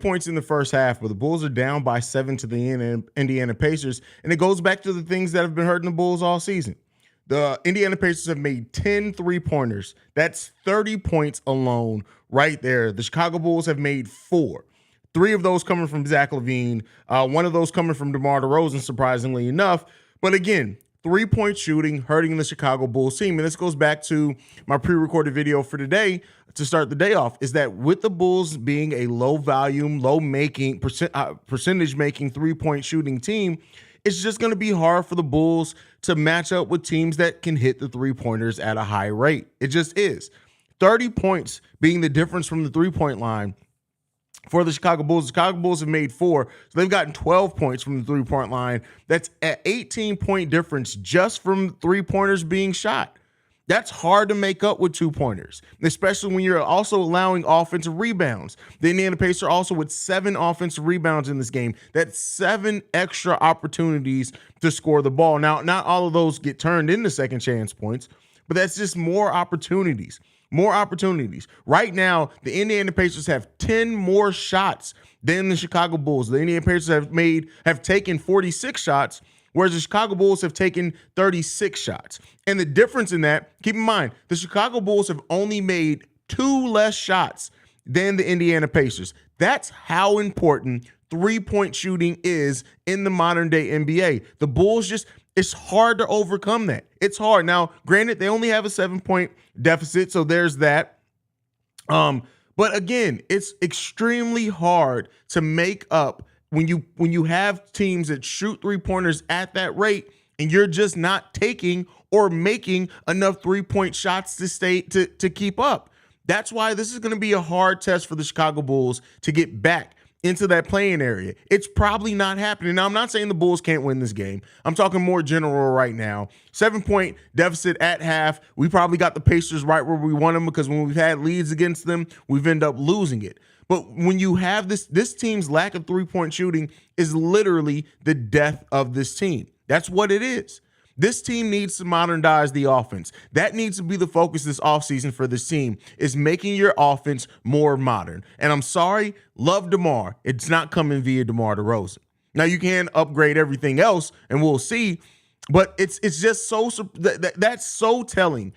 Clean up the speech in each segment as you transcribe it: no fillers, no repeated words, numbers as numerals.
points in the first half, but the Bulls are down by 7 to the Indiana Pacers, and it goes back to the things that have been hurting the Bulls all season. The Indiana Pacers have made 10 3-pointers. That's 30 points alone right there. The Chicago Bulls have made 4. 3 of those coming from Zach LaVine, one of those coming from DeMar DeRozan, surprisingly enough. But again, 3-point shooting hurting the Chicago Bulls team. And this goes back to my pre-recorded video for today to start the day off, is that with the Bulls being a low volume, low making, percentage making 3-point shooting team, it's just going to be hard for the Bulls to match up with teams that can hit the 3-pointers at a high rate. It just is. 30 points being the difference from the 3-point line for the Chicago Bulls. The Chicago Bulls have made 4, so they've gotten 12 points from the 3-point line. That's an 18-point difference just from 3-pointers being shot. That's hard to make up with 2-pointers, especially when you're also allowing offensive rebounds. The Indiana Pacers are also with 7 offensive rebounds in this game. That's 7 extra opportunities to score the ball. Now, not all of those get turned into second chance points, but that's just more opportunities. More opportunities. Right now, the Indiana Pacers have 10 more shots than the Chicago Bulls. The Indiana Pacers have taken 46 shots, whereas the Chicago Bulls have taken 36 shots. And the difference in that, keep in mind, the Chicago Bulls have only made 2 less shots than the Indiana Pacers. That's how important 3-point shooting is in the modern day NBA. The Bulls it's hard to overcome that. It's hard. Now, granted, they only have a 7-point deficit, so there's that. But again, it's extremely hard to make up when you have teams that shoot 3-pointers at that rate and you're just not taking or making enough 3-point shots to keep up. That's why this is going to be a hard test for the Chicago Bulls to get back into that playing area. It's probably not happening. Now, I'm not saying the Bulls can't win this game. I'm talking more general right now. 7-point deficit at half. We probably got the Pacers right where we want them, because when we've had leads against them, we've ended up losing it. But when you have this team's lack of 3-point shooting is literally the death of this team. That's what it is. This team needs to modernize the offense. That needs to be the focus this offseason for this team, is making your offense more modern. And I'm sorry, love DeMar. It's not coming via DeMar DeRozan. Now, you can upgrade everything else, and we'll see. But it's just that's so telling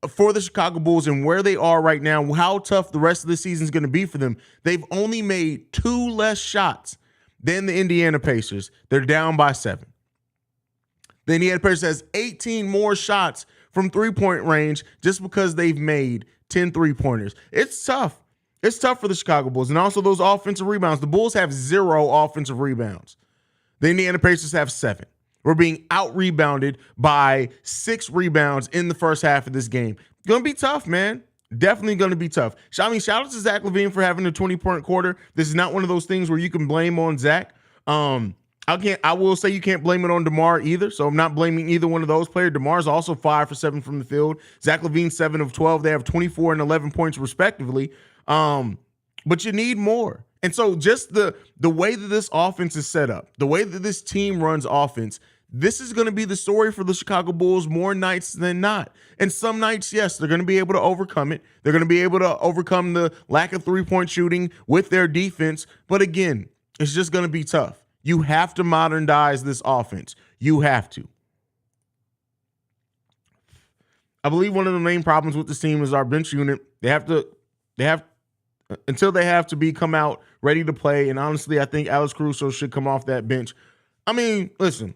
for the Chicago Bulls and where they are right now, how tough the rest of the season is going to be for them. They've only made 2 less shots than the Indiana Pacers. They're down by 7. The Indiana Pacers has 18 more shots from 3-point range just because they've made 10 3-pointers. It's tough. It's tough for the Chicago Bulls. And also those offensive rebounds. The Bulls have 0 offensive rebounds. The Indiana Pacers have 7. We're being out-rebounded by 6 rebounds in the first half of this game. Going to be tough, man. Definitely going to be tough. I mean, shout out to Zach LaVine for having a 20-point quarter. This is not one of those things where you can blame on Zach. I will say you can't blame it on DeMar either, so I'm not blaming either one of those players. DeMar's also 5 for 7 from the field. Zach LaVine 7 of 12. They have 24 and 11 points respectively. But you need more. And so just the way that this offense is set up, the way that this team runs offense, this is going to be the story for the Chicago Bulls more nights than not. And some nights, yes, they're going to be able to overcome it. They're going to be able to overcome the lack of 3-point shooting with their defense. But again, it's just going to be tough. You have to modernize this offense. You have to. I believe one of the main problems with this team is our bench unit. They have to come out ready to play. And honestly, I think Alex Caruso should come off that bench. I mean, listen,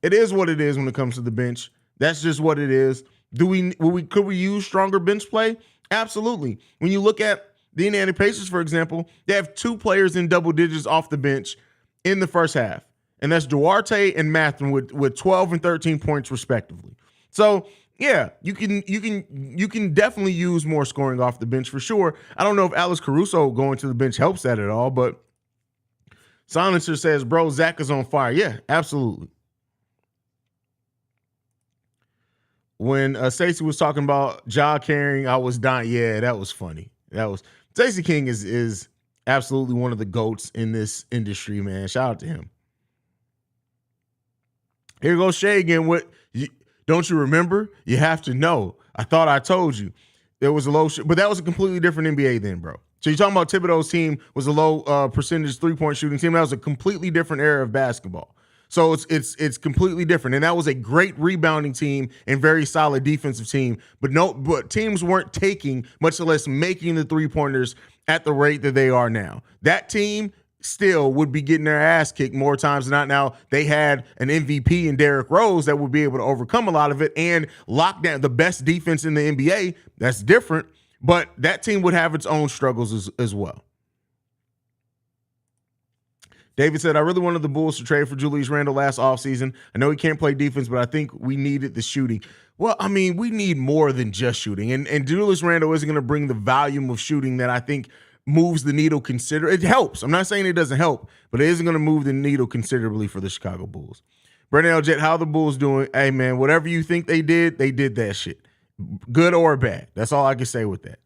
it is what it is when it comes to the bench. That's just what it is. Could we use stronger bench play? Absolutely. When you look at the Indiana Pacers, for example, they have 2 players in double digits off the bench in the first half, and that's Duarte and Mathurin with 12 and 13 points respectively. So yeah, you can definitely use more scoring off the bench for sure. I don't know if Alex Caruso going to the bench helps that at all, but Silencer says, bro, Zach is on fire. Yeah, absolutely. When Stacey was talking about Ja carrying, I was dying. Yeah, that was funny. Stacey King is absolutely one of the GOATs in this industry, man. Shout out to him. Here goes Shay again. Don't you remember? You have to know. I thought I told you. There was a low but that was a completely different NBA then, bro. So you're talking about Thibodeau's team was a low percentage 3-point shooting team. That was a completely different era of basketball. So it's completely different. And that was a great rebounding team and very solid defensive team. But teams weren't taking, much less making the 3-pointers at the rate that they are now. That team still would be getting their ass kicked more times than not. Now, they had an MVP in Derrick Rose that would be able to overcome a lot of it and lock down the best defense in the NBA. That's different. But that team would have its own struggles as well. David said, I really wanted the Bulls to trade for Julius Randle last offseason. I know he can't play defense, but I think we needed the shooting. Well, I mean, we need more than just shooting. And Julius Randle isn't going to bring the volume of shooting that I think moves the needle considerably. It helps. I'm not saying it doesn't help, but it isn't going to move the needle considerably for the Chicago Bulls. Brandon Jet, how are the Bulls doing? Hey, man, whatever you think they did that shit. Good or bad. That's all I can say with that.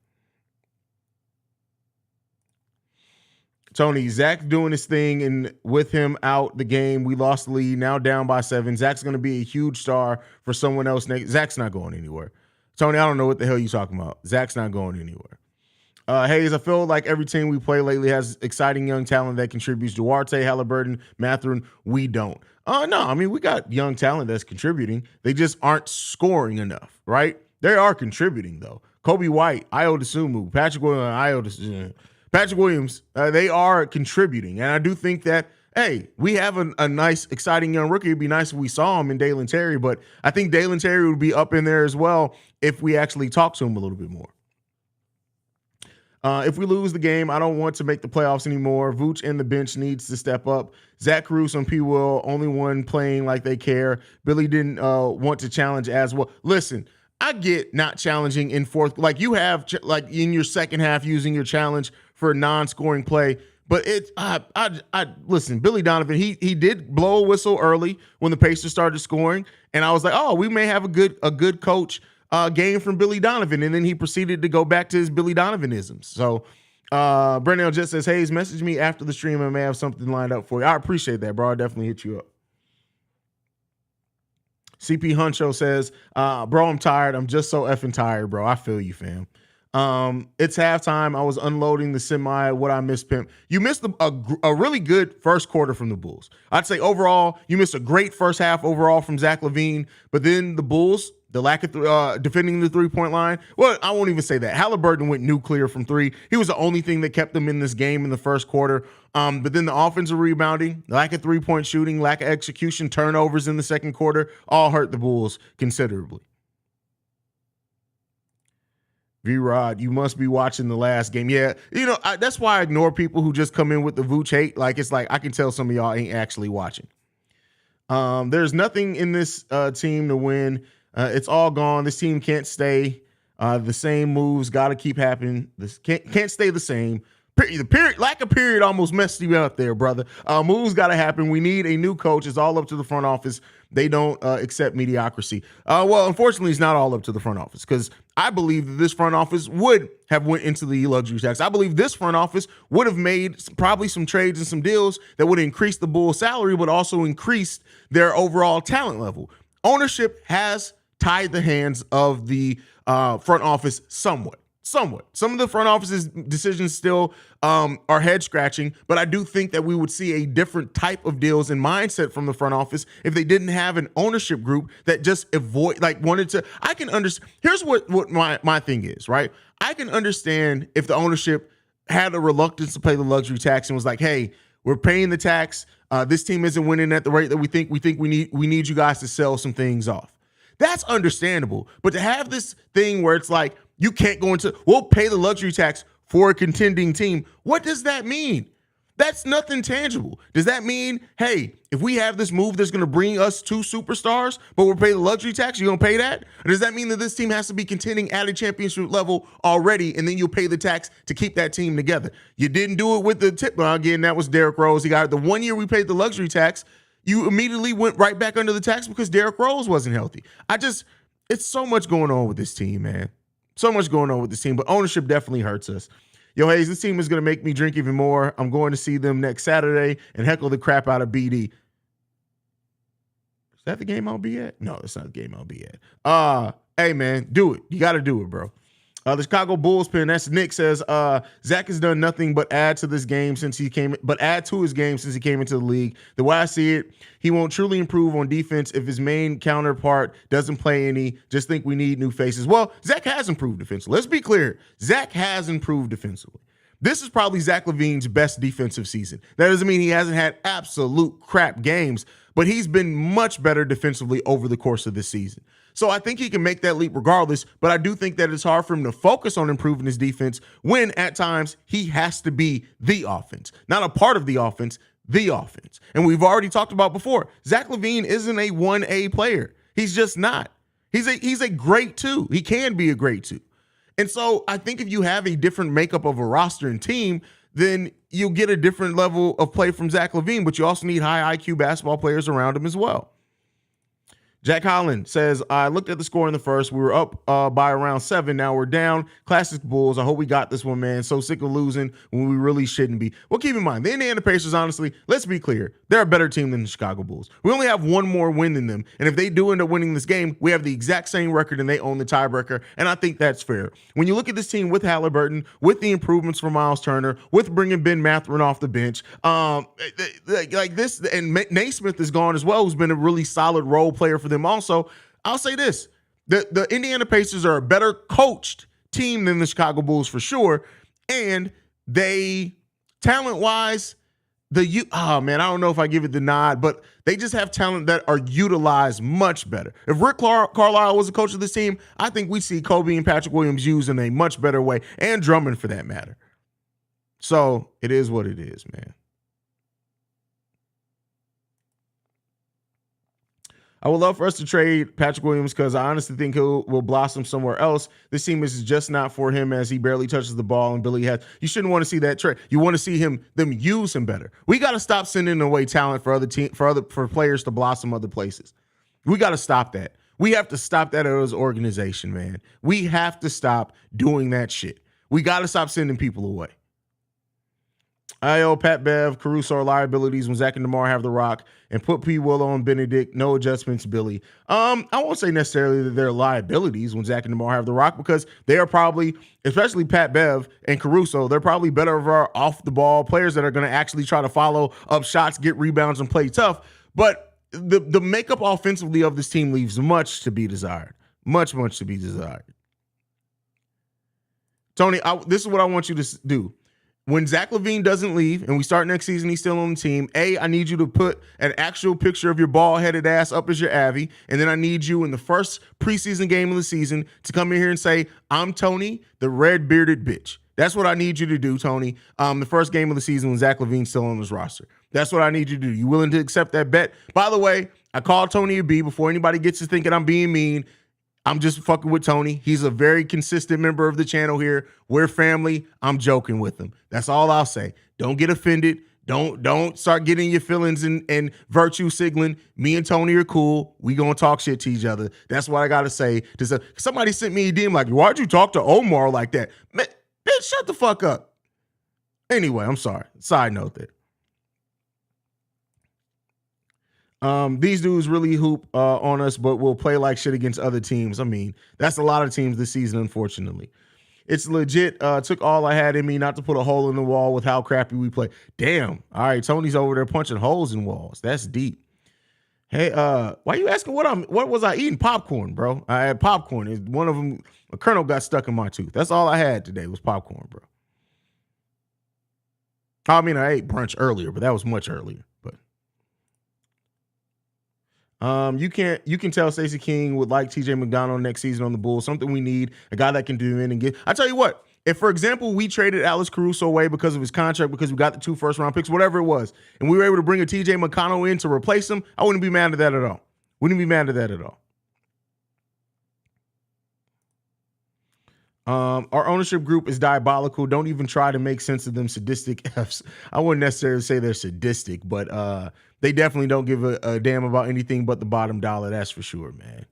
Tony, Zach doing his thing, and with him out the game, we lost the lead, now down by 7. Zach's going to be a huge star for someone else next. Zach's not going anywhere. Tony, I don't know what the hell you're talking about. Zach's not going anywhere. Haize, I feel like every team we play lately has exciting young talent that contributes. Duarte, Halliburton, Mathurin, we don't. No, I mean, we got young talent that's contributing. They just aren't scoring enough, right? They are contributing, though. Kobe White, Ayo Dosunmu, Patrick Williams, they are contributing. And I do think that, hey, we have a nice, exciting young rookie. It'd be nice if we saw him in Dalen Terry, but I think Dalen Terry would be up in there as well if we actually talk to him a little bit more. If we lose the game, I don't want to make the playoffs anymore. Vooch and the bench needs to step up. Zach Cruz and P. Will, only one playing like they care. Billy didn't want to challenge as well. Listen, I get not challenging in fourth. Like you have, like in your second half, using your challenge for a non-scoring play. But listen, Billy Donovan, he did blow a whistle early when the Pacers started scoring. And I was like, oh, we may have a good coach game from Billy Donovan, and then he proceeded to go back to his Billy Donovanisms. So Brennell just says, Haize, message me after the stream. I may have something lined up for you. I appreciate that, bro. I'll definitely hit you up. CP Huncho says, bro, I'm tired. I'm just so effing tired, bro. I feel you, fam. It's halftime. I was unloading the semi. What I missed, Pimp. You missed a really good first quarter from the Bulls. I'd say overall, you missed a great first half overall from Zach LaVine, but then the Bulls, the lack of defending the three-point line. Well, I won't even say that. Halliburton went nuclear from 3. He was the only thing that kept them in this game in the first quarter. But then the offensive rebounding, lack of three-point shooting, lack of execution, turnovers in the second quarter, all hurt the Bulls considerably. V-Rod, you must be watching the last game. Yeah, that's why I ignore people who just come in with the Vooch hate. Like, it's like I can tell some of y'all ain't actually watching. There's nothing in this team to win. It's all gone. This team can't stay. The same moves got to keep happening. This can't stay the same. The period, lack of period almost messed you up there, brother. Moves got to happen. We need a new coach. It's all up to the front office. They don't accept mediocrity. Well, unfortunately, it's not all up to the front office because I believe that this front office would have went into the luxury tax. I believe this front office would have made probably some trades and some deals that would increase the Bulls' salary, but also increased their overall talent level. Ownership has tied the hands of the front office somewhat. Some of the front office's decisions still are head scratching, but I do think that we would see a different type of deals and mindset from the front office if they didn't have an ownership group that just wanted to. I can understand. Here's what my thing is, right? I can understand if the ownership had a reluctance to pay the luxury tax and was like, hey, we're paying the tax. This team isn't winning at the rate that we think we need you guys to sell some things off. That's understandable. But to have this thing where it's like, you can't go into, we'll pay the luxury tax for a contending team. What does that mean? That's nothing tangible. Does that mean, hey, if we have this move that's going to bring us 2 superstars, but we're paying the luxury tax, you're going to pay that? Or does that mean that this team has to be contending at a championship level already, and then you'll pay the tax to keep that team together? You didn't do it with the tip. Well, again, that was Derrick Rose. He got the 1 year we paid the luxury tax. You immediately went right back under the tax because Derrick Rose wasn't healthy. It's so much going on with this team, man. So much going on with this team, but ownership definitely hurts us. Yo, Haize, this team is going to make me drink even more. I'm going to see them next Saturday and heckle the crap out of BD. Is that the game I'll be at? No, that's not the game I'll be at. Hey, man, do it. You got to do it, bro. The Chicago Bulls pin, that's Nick, says Zach has done nothing but add to his game since he came into the league. The way I see it, he won't truly improve on defense if his main counterpart doesn't play any. Just think we need new faces. Well, Zach has improved defensively. Let's be clear. Zach has improved defensively. This is probably Zach LaVine's best defensive season. That doesn't mean he hasn't had absolute crap games, but he's been much better defensively over the course of this season. So I think he can make that leap regardless, but I do think that it's hard for him to focus on improving his defense when at times he has to be the offense, not a part of the offense, the offense. And we've already talked about before, Zach LaVine isn't a 1A player. He's just not. He's a great 2. He can be a great 2. And so I think if you have a different makeup of a roster and team, then you'll get a different level of play from Zach LaVine, but you also need high IQ basketball players around him as well. Jack Holland says, I looked at the score in the first. We were up by around 7. Now we're down. Classic Bulls. I hope we got this one, man. So sick of losing when we really shouldn't be. Well, keep in mind, the Indiana Pacers, honestly, let's be clear. They're a better team than the Chicago Bulls. We only have one more win than them. And if they do end up winning this game, we have the exact same record and they own the tiebreaker. And I think that's fair. When you look at this team with Halliburton, with the improvements for Miles Turner, with bringing Ben Mathurin off the bench, like this, and Naismith is gone as well, who's been a really solid role player for them also. I'll say this. The Indiana Pacers are a better coached team than the Chicago Bulls for sure. And they, talent-wise, I don't know if I give it the nod, but they just have talent that are utilized much better. If Rick Carlisle was the coach of this team, I think we'd see Kobe and Patrick Williams used in a much better way, and Drummond for that matter. So it is what it is, man. I would love for us to trade Patrick Williams because I honestly think will blossom somewhere else. This team is just not for him as he barely touches the ball and Billy has. You shouldn't want to see that trade. You want to see them use him better. We got to stop sending away talent for players to blossom other places. We got to stop that. We have to stop that as an organization, man. We have to stop doing that shit. We got to stop sending people away. I.O. Pat Bev, Caruso are liabilities when Zach and DeMar have the rock, and put P. Willow and Benedict. No adjustments, Billy. I won't say necessarily that they're liabilities when Zach and DeMar have the rock because they are probably, especially Pat Bev and Caruso, they're probably better of our off-the-ball players that are going to actually try to follow up shots, get rebounds, and play tough. But the makeup offensively of this team leaves much to be desired. Much to be desired. Tony, this is what I want you to do. When Zach LaVine doesn't leave and we start next season, he's still on the team. I need you to put an actual picture of your bald-headed ass up as your Avy, and then I need you in the first preseason game of the season to come in here and say, I'm Tony, the red-bearded bitch. That's what I need you to do, Tony. The first game of the season when Zach LaVine's still on his roster. That's what I need you to do. You willing to accept that bet? By the way, I called Tony a B before anybody gets to thinking I'm being mean. I'm just fucking with Tony. He's a very consistent member of the channel here. We're family. I'm joking with him. That's all I'll say. Don't get offended. Don't start getting your feelings and virtue signaling. Me and Tony are cool. We gonna talk shit to each other. That's what I gotta say. Somebody sent me a DM like, why'd you talk to Omar like that? Man, bitch, shut the fuck up. Anyway, I'm sorry. Side note there. These dudes really hoop on us, but will play like shit against other teams. I mean, that's a lot of teams this season, unfortunately. It's legit. Took all I had in me not to put a hole in the wall with how crappy we play. Damn. All right, Tony's over there punching holes in walls. That's deep. Hey, why you asking what was I eating? Popcorn, bro. I had popcorn. One of them, a kernel got stuck in my tooth. That's all I had today was popcorn, bro. I mean, I ate brunch earlier, but that was much earlier. You can tell Stacey King would like TJ McDonald next season on the Bulls. Something we need, a guy that can do in and get. I tell you what, if for example we traded Alex Caruso away because of his contract, because we got the 2 first-round picks, whatever it was, and we were able to bring a TJ McConnell in to replace him, I wouldn't be mad at that at all. Our ownership group is diabolical. Don't even try to make sense of them sadistic Fs. I wouldn't necessarily say they're sadistic, but they definitely don't give a damn about anything but the bottom dollar. That's for sure, man.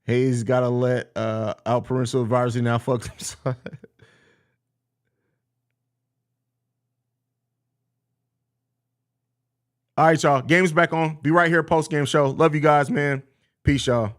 Haize got to let out parental advisory now. Fuck himself. All right, y'all. Game's back on. Be right here, post-game show. Love you guys, man. Peace, y'all.